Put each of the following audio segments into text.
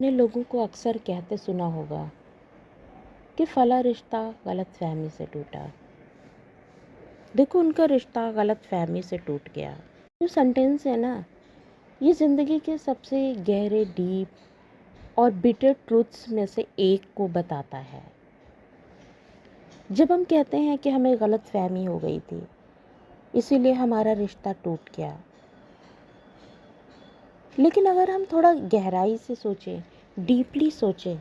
ने लोगों को अक्सर कहते सुना होगा कि फला रिश्ता गलतफहमी से टूटा। देखो, उनका रिश्ता गलतफहमी से टूट गया। जो सेंटेंस है ना, ये ज़िंदगी के सबसे गहरे, डीप और बिटर ट्रूथ्स में से एक को बताता है। जब हम कहते हैं कि हमें गलतफहमी हो गई थी, इसीलिए हमारा रिश्ता टूट गया, लेकिन अगर हम थोड़ा गहराई से सोचें, डीपली सोचें,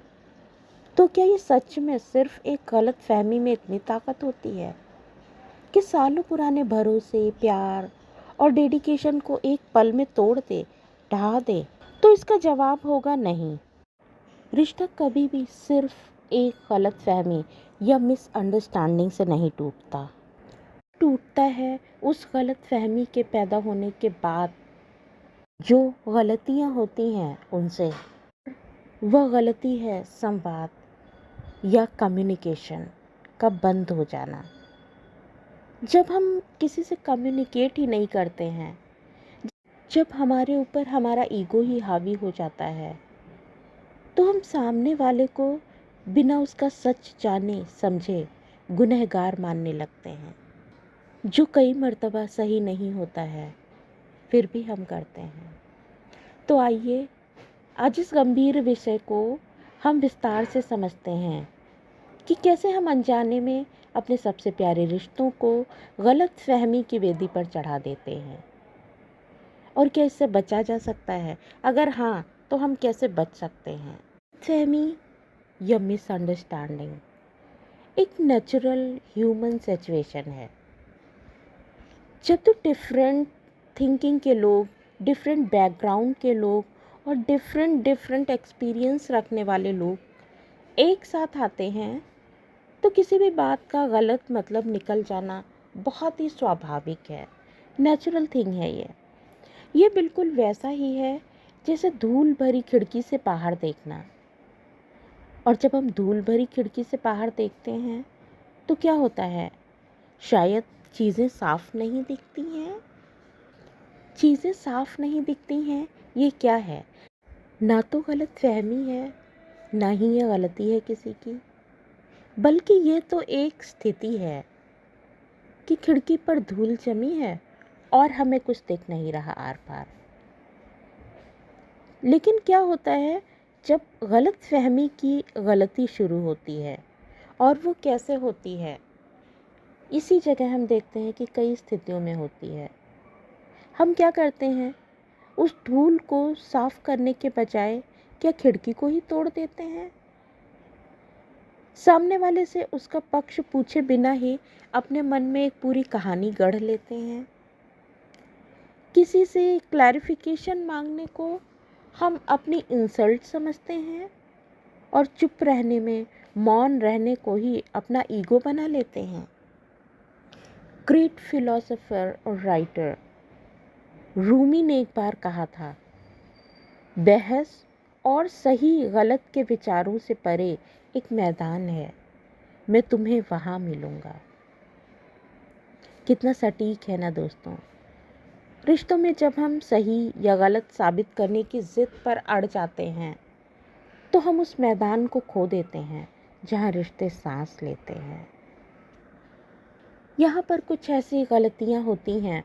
तो क्या ये सच में सिर्फ एक गलतफहमी में इतनी ताकत होती है कि सालों पुराने भरोसे, प्यार और डेडिकेशन को एक पल में तोड़ दे, ढहा दे? तो इसका जवाब होगा नहीं। रिश्ता कभी भी सिर्फ एक गलतफहमी या मिसअंडरस्टैंडिंग से नहीं टूटता। टूटता है उस गलतफहमी के पैदा होने के बाद जो गलतियां होती हैं उनसे। वह गलती है संवाद या कम्युनिकेशन का बंद हो जाना। जब हम किसी से कम्युनिकेट ही नहीं करते हैं, जब हमारे ऊपर हमारा ईगो ही हावी हो जाता है, तो हम सामने वाले को बिना उसका सच जाने समझे गुनहगार मानने लगते हैं, जो कई मर्तबा सही नहीं होता है, फिर भी हम करते हैं। तो आइए आज इस गंभीर विषय को हम विस्तार से समझते हैं कि कैसे हम अनजाने में अपने सबसे प्यारे रिश्तों को गलतफहमी की वेदी पर चढ़ा देते हैं, और क्या इससे बचा जा सकता है? अगर हाँ, तो हम कैसे बच सकते हैं? गलतफहमी या मिसअंडरस्टैंडिंग एक नेचुरल ह्यूमन सिचुएशन है। जब तो डिफरेंट थिंकिंग के लोग, डिफरेंट बैकग्राउंड के लोग और डिफरेंट एक्सपीरियंस रखने वाले लोग एक साथ आते हैं, तो किसी भी बात का गलत मतलब निकल जाना बहुत ही स्वाभाविक है, नेचुरल थिंग है ये बिल्कुल वैसा ही है जैसे धूल भरी खिड़की से बाहर देखना। और जब हम धूल भरी खिड़की से बाहर देखते हैं तो क्या होता है? शायद चीज़ें साफ नहीं दिखती हैं। चीज़ें साफ नहीं दिखती हैं, ये क्या है? ना तो गलतफहमी है, ना ही ये गलती है किसी की, बल्कि ये तो एक स्थिति है कि खिड़की पर धूल जमी है और हमें कुछ दिख नहीं रहा आर पार। लेकिन क्या होता है जब गलतफहमी की गलती शुरू होती है, और वो कैसे होती है? इसी जगह हम देखते हैं कि कई स्थितियों में होती है। हम क्या करते हैं? उस धूल को साफ करने के बजाय क्या खिड़की को ही तोड़ देते हैं? सामने वाले से उसका पक्ष पूछे बिना ही अपने मन में एक पूरी कहानी गढ़ लेते हैं। किसी से क्लैरिफिकेशन मांगने को हम अपनी इंसल्ट समझते हैं और चुप रहने में, मौन रहने को ही अपना ईगो बना लेते हैं। ग्रेट फिलोसोफर और राइटर रूमी ने एक बार कहा था, बहस और सही गलत के विचारों से परे एक मैदान है, मैं तुम्हें वहाँ मिलूँगा। कितना सटीक है ना दोस्तों। रिश्तों में जब हम सही या गलत साबित करने की ज़िद पर अड़ जाते हैं, तो हम उस मैदान को खो देते हैं जहाँ रिश्ते सांस लेते हैं। यहाँ पर कुछ ऐसी गलतियाँ होती हैं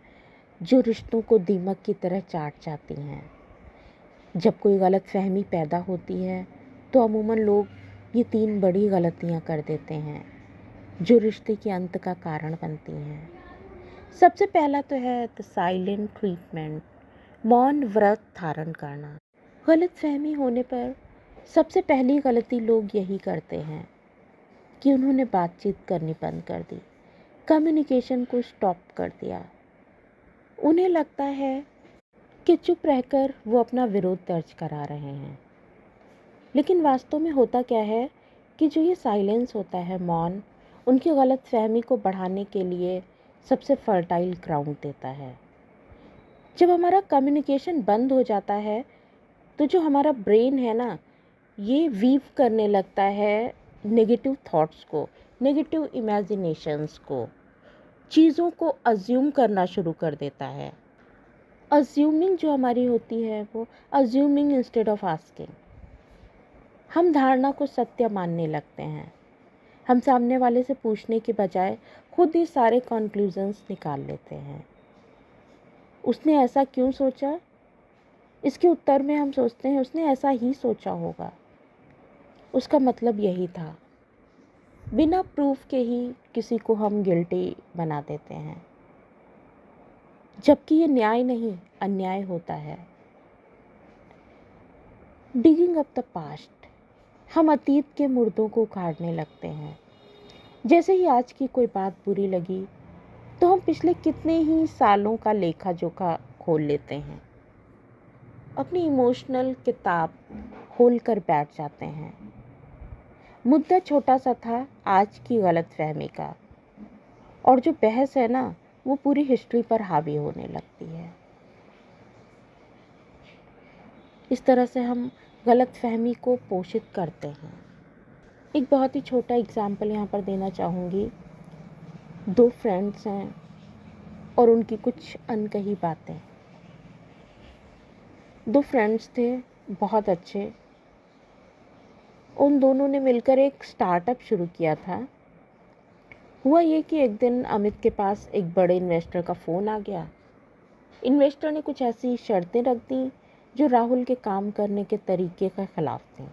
जो रिश्तों को दीमक की तरह चाट जाती हैं। जब कोई गलतफहमी पैदा होती है तो अमूमन लोग ये 3 बड़ी गलतियाँ कर देते हैं जो रिश्ते के अंत का कारण बनती हैं। सबसे पहला तो है द साइलेंट ट्रीटमेंट, मौन व्रत धारण करना। गलतफहमी होने पर सबसे पहली गलती लोग यही करते हैं कि उन्होंने बातचीत करनी बंद कर दी, कम्युनिकेशन को स्टॉप कर दिया। उन्हें लगता है कि चुप रहकर वो अपना विरोध दर्ज करा रहे हैं। लेकिन वास्तव में होता क्या है कि जो ये साइलेंस होता है, मौन, उनकी गलतफहमी को बढ़ाने के लिए सबसे फर्टाइल ग्राउंड देता है। जब हमारा कम्युनिकेशन बंद हो जाता है तो जो हमारा ब्रेन है ना, ये वीव करने लगता है नेगेटिव थॉट्स को, नेगेटिव इमेजिनेशंस को, चीज़ों को अज्यूम करना शुरू कर देता है। अज्यूमिंग जो हमारी होती है वो अज्यूमिंग इंस्टेड ऑफ आस्किंग। हम धारणा को सत्य मानने लगते हैं। हम सामने वाले से पूछने के बजाय खुद ही सारे कंक्लूजन्स निकाल लेते हैं। उसने ऐसा क्यों सोचा? इसके उत्तर में हम सोचते हैं उसने ऐसा ही सोचा होगा, उसका मतलब यही था। बिना प्रूफ के ही किसी को हम गिल्टी बना देते हैं, जबकि ये न्याय नहीं, अन्याय होता है। डिगिंग अप द पास्ट, हम अतीत के मुर्दों को उखाड़ने लगते हैं। जैसे ही आज की कोई बात बुरी लगी तो हम पिछले कितने ही सालों का लेखा जोखा खोल लेते हैं, अपनी इमोशनल किताब खोल कर बैठ जाते हैं। मुद्दा छोटा सा था, आज की गलतफहमी का, और जो बहस है ना, वो पूरी हिस्ट्री पर हावी होने लगती है। इस तरह से हम गलतफहमी को पोषित करते हैं। एक बहुत ही छोटा एग्जाम्पल यहाँ पर देना चाहूँगी। दो फ्रेंड्स हैं और उनकी कुछ अनकही बातें। दो फ्रेंड्स थे, बहुत अच्छे। उन दोनों ने मिलकर एक स्टार्टअप शुरू किया था। हुआ ये कि एक दिन अमित के पास एक बड़े इन्वेस्टर का फ़ोन आ गया। इन्वेस्टर ने कुछ ऐसी शर्तें रख दी जो राहुल के काम करने के तरीके के खिलाफ थी।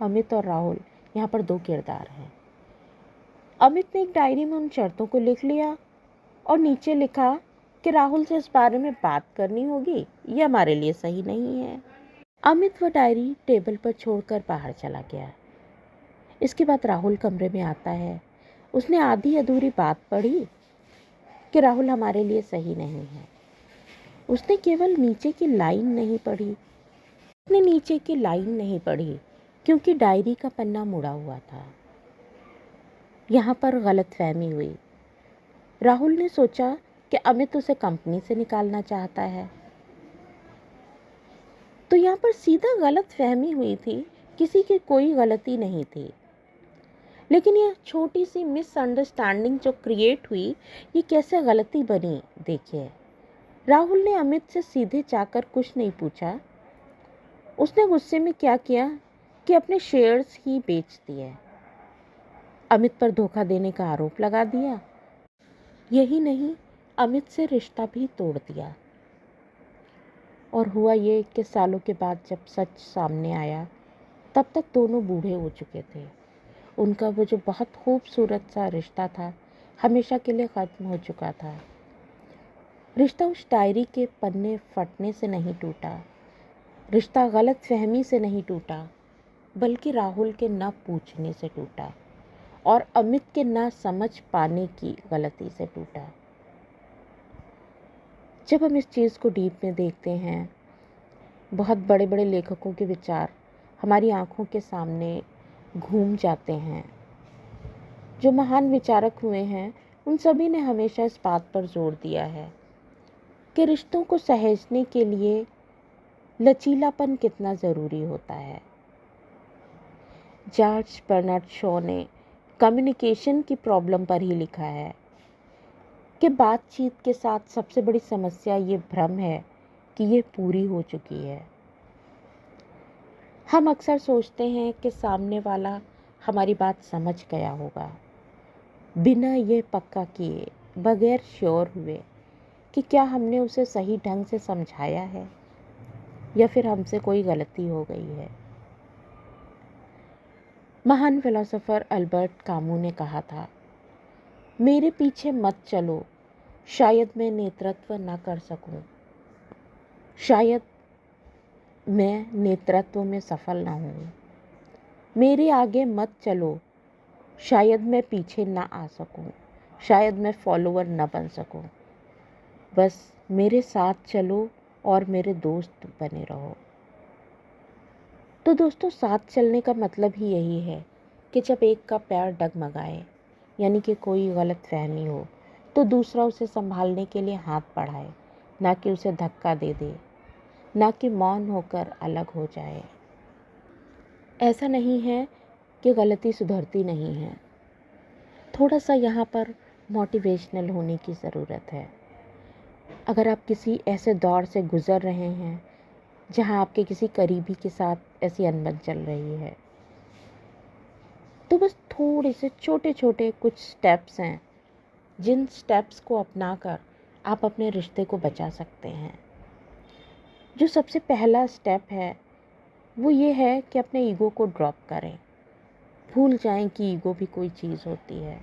अमित और राहुल यहाँ पर दो किरदार हैं। अमित ने एक डायरी में उन शर्तों को लिख लिया और नीचे लिखा कि राहुल से इस बारे में बात करनी होगी, ये हमारे लिए सही नहीं है। अमित वह डायरी टेबल पर छोड़कर बाहर चला गया। इसके बाद राहुल कमरे में आता है। उसने आधी अधूरी बात पढ़ी कि राहुल हमारे लिए सही नहीं है। उसने केवल नीचे की लाइन नहीं पढ़ी। उसने नीचे की लाइन नहीं पढ़ी क्योंकि डायरी का पन्ना मुड़ा हुआ था। यहाँ पर गलतफहमी हुई। राहुल ने सोचा कि अमित उसे कंपनी से निकालना चाहता है। तो यहाँ पर सीधा गलतफहमी हुई थी, किसी की कोई गलती नहीं थी। लेकिन यह छोटी सी मिसअंडरस्टैंडिंग जो क्रिएट हुई, ये कैसे गलती बनी, देखिए। राहुल ने अमित से सीधे जाकर कुछ नहीं पूछा। उसने गुस्से में क्या किया कि अपने शेयर्स ही बेच दिए। अमित पर धोखा देने का आरोप लगा दिया। यही नहीं, अमित से रिश्ता भी तोड़ दिया। और हुआ ये कि सालों के बाद जब सच सामने आया, तब तक दोनों बूढ़े हो चुके थे। उनका वो जो बहुत खूबसूरत सा रिश्ता था, हमेशा के लिए ख़त्म हो चुका था। रिश्ता उस डायरी के पन्ने फटने से नहीं टूटा, रिश्ता गलतफहमी से नहीं टूटा, बल्कि राहुल के ना पूछने से टूटा और अमित के ना समझ पाने की गलती से टूटा। जब हम इस चीज़ को डीप में देखते हैं, बहुत बड़े बड़े लेखकों के विचार हमारी आंखों के सामने घूम जाते हैं। जो महान विचारक हुए हैं, उन सभी ने हमेशा इस बात पर जोर दिया है कि रिश्तों को सहेजने के लिए लचीलापन कितना ज़रूरी होता है। जॉर्ज बर्नार्ड शॉ ने कम्युनिकेशन की प्रॉब्लम पर ही लिखा है कि बातचीत के साथ सबसे बड़ी समस्या ये भ्रम है कि ये पूरी हो चुकी है। हम अक्सर सोचते हैं कि सामने वाला हमारी बात समझ गया होगा, बिना ये पक्का किए, बगैर श्योर हुए कि क्या हमने उसे सही ढंग से समझाया है या फिर हमसे कोई गलती हो गई है। महान फिलोसोफर अल्बर्ट कामू ने कहा था, मेरे पीछे मत चलो, शायद मैं नेतृत्व न कर सकूं, शायद मैं नेतृत्व में सफल न हूं। मेरे आगे मत चलो, शायद मैं पीछे ना आ सकूं, शायद मैं फॉलोअर न बन सकूं। बस मेरे साथ चलो और मेरे दोस्त बने रहो। तो दोस्तों, साथ चलने का मतलब ही यही है कि जब एक का पैर डगमगाए, यानी कि कोई गलतफहमी हो, तो दूसरा उसे संभालने के लिए हाथ बढ़ाए, ना कि उसे धक्का दे दे, ना कि मौन होकर अलग हो जाए। ऐसा नहीं है कि गलती सुधरती नहीं है। थोड़ा सा यहाँ पर मोटिवेशनल होने की ज़रूरत है। अगर आप किसी ऐसे दौर से गुज़र रहे हैं जहाँ आपके किसी करीबी के साथ ऐसी अनबन चल रही है, तो बस थोड़े से छोटे छोटे कुछ स्टेप्स हैं, जिन स्टेप्स को अपनाकर आप अपने रिश्ते को बचा सकते हैं। जो सबसे पहला स्टेप है वो ये है कि अपने ईगो को ड्रॉप करें। भूल जाएं कि ईगो भी कोई चीज़ होती है।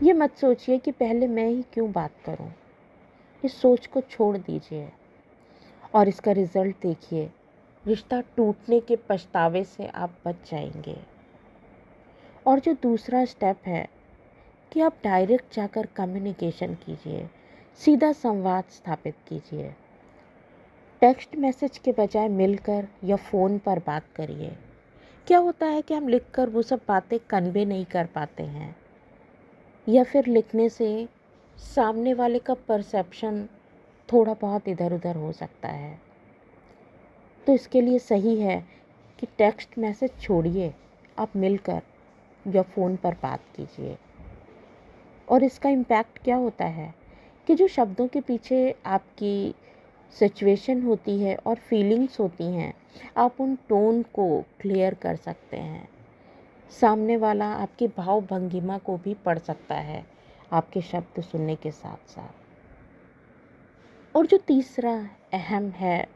ये मत सोचिए कि पहले मैं ही क्यों बात करूं। इस सोच को छोड़ दीजिए और इसका रिज़ल्ट देखिए। रिश्ता टूटने के पछतावे से आप बच जाएंगे। और जो दूसरा स्टेप है कि आप डायरेक्ट जाकर कम्युनिकेशन कीजिए, सीधा संवाद स्थापित कीजिए। टेक्स्ट मैसेज के बजाय मिलकर या फ़ोन पर बात करिए। क्या होता है कि हम लिखकर वो सब बातें कन्वे नहीं कर पाते हैं, या फिर लिखने से सामने वाले का परसेप्शन थोड़ा बहुत इधर उधर हो सकता है। तो इसके लिए सही है कि टेक्स्ट मैसेज छोड़िए, आप मिलकर या फ़ोन पर बात कीजिए। और इसका इम्पैक्ट क्या होता है कि जो शब्दों के पीछे आपकी सिचुएशन होती है और फीलिंग्स होती हैं, आप उन टोन को क्लियर कर सकते हैं। सामने वाला आपकी भाव भंगिमा को भी पढ़ सकता है आपके शब्द सुनने के साथ साथ। और जो तीसरा अहम है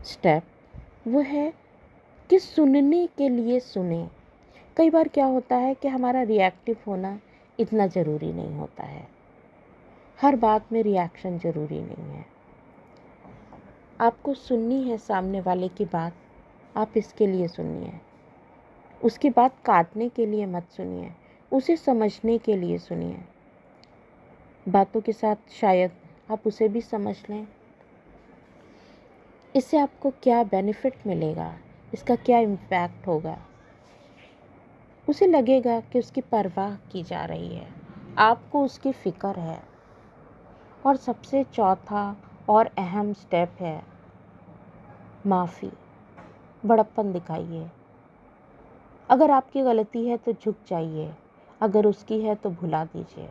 स्टेप, वो है कि सुनने के लिए सुने। कई बार क्या होता है कि हमारा रिएक्टिव होना इतना ज़रूरी नहीं होता है। हर बात में रिएक्शन ज़रूरी नहीं है। आपको सुननी है सामने वाले की बात, आप इसके लिए सुनिए। उसकी बात काटने के लिए मत सुनिए, उसे समझने के लिए सुनिए। बातों के साथ शायद आप उसे भी समझ लें। इससे आपको क्या बेनिफिट मिलेगा, इसका क्या इम्पैक्ट होगा। उसे लगेगा कि उसकी परवाह की जा रही है, आपको उसकी फ़िक्र है। और सबसे चौथा और अहम स्टेप है माफ़ी। बड़प्पन दिखाइए। अगर आपकी गलती है तो झुक जाइए, अगर उसकी है तो भुला दीजिए।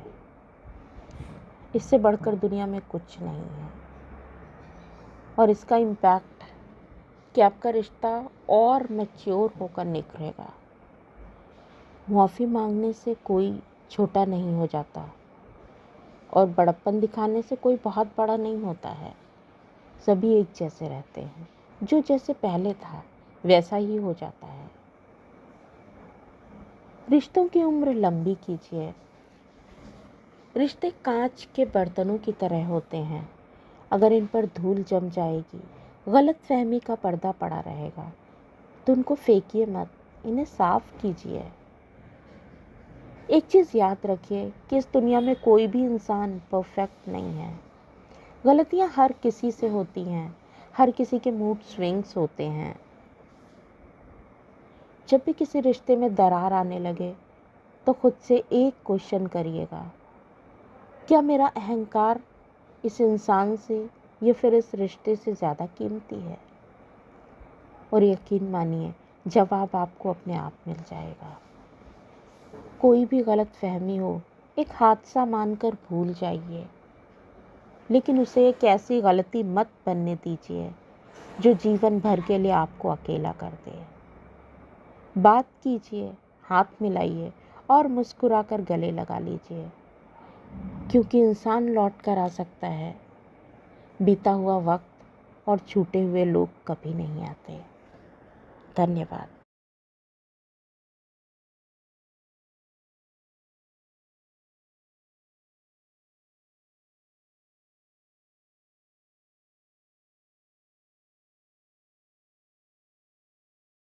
इससे बढ़कर दुनिया में कुछ नहीं है। और इसका इम्पैक्ट कि आपका रिश्ता और मैच्योर होकर निखरेगा। माफ़ी मांगने से कोई छोटा नहीं हो जाता और बड़प्पन दिखाने से कोई बहुत बड़ा नहीं होता है। सभी एक जैसे रहते हैं। जो जैसे पहले था वैसा ही हो जाता है। रिश्तों की उम्र लंबी कीजिए। रिश्ते कांच के बर्तनों की तरह होते हैं। अगर इन पर धूल जम जाएगी, गलतफहमी का पर्दा पड़ा रहेगा, तो उनको फेंकिए मत, इन्हें साफ कीजिए। एक चीज़ याद रखिए कि इस दुनिया में कोई भी इंसान परफेक्ट नहीं है। गलतियां हर किसी से होती हैं, हर किसी के मूड स्विंग्स होते हैं। जब भी किसी रिश्ते में दरार आने लगे तो खुद से एक क्वेश्चन करिएगा, क्या मेरा अहंकार इस इंसान से या फिर इस रिश्ते से ज़्यादा कीमती है? और यकीन मानिए जवाब आपको अपने आप मिल जाएगा। कोई भी गलत फहमी हो, एक हादसा मानकर भूल जाइए, लेकिन उसे एक ऐसी गलती मत बनने दीजिए जो जीवन भर के लिए आपको अकेला कर दे। बात कीजिए, हाथ मिलाइए और मुस्कुराकर गले लगा लीजिए, क्योंकि इंसान लौट कर आ सकता है, बीता हुआ वक्त और छूटे हुए लोग कभी नहीं आते। धन्यवाद।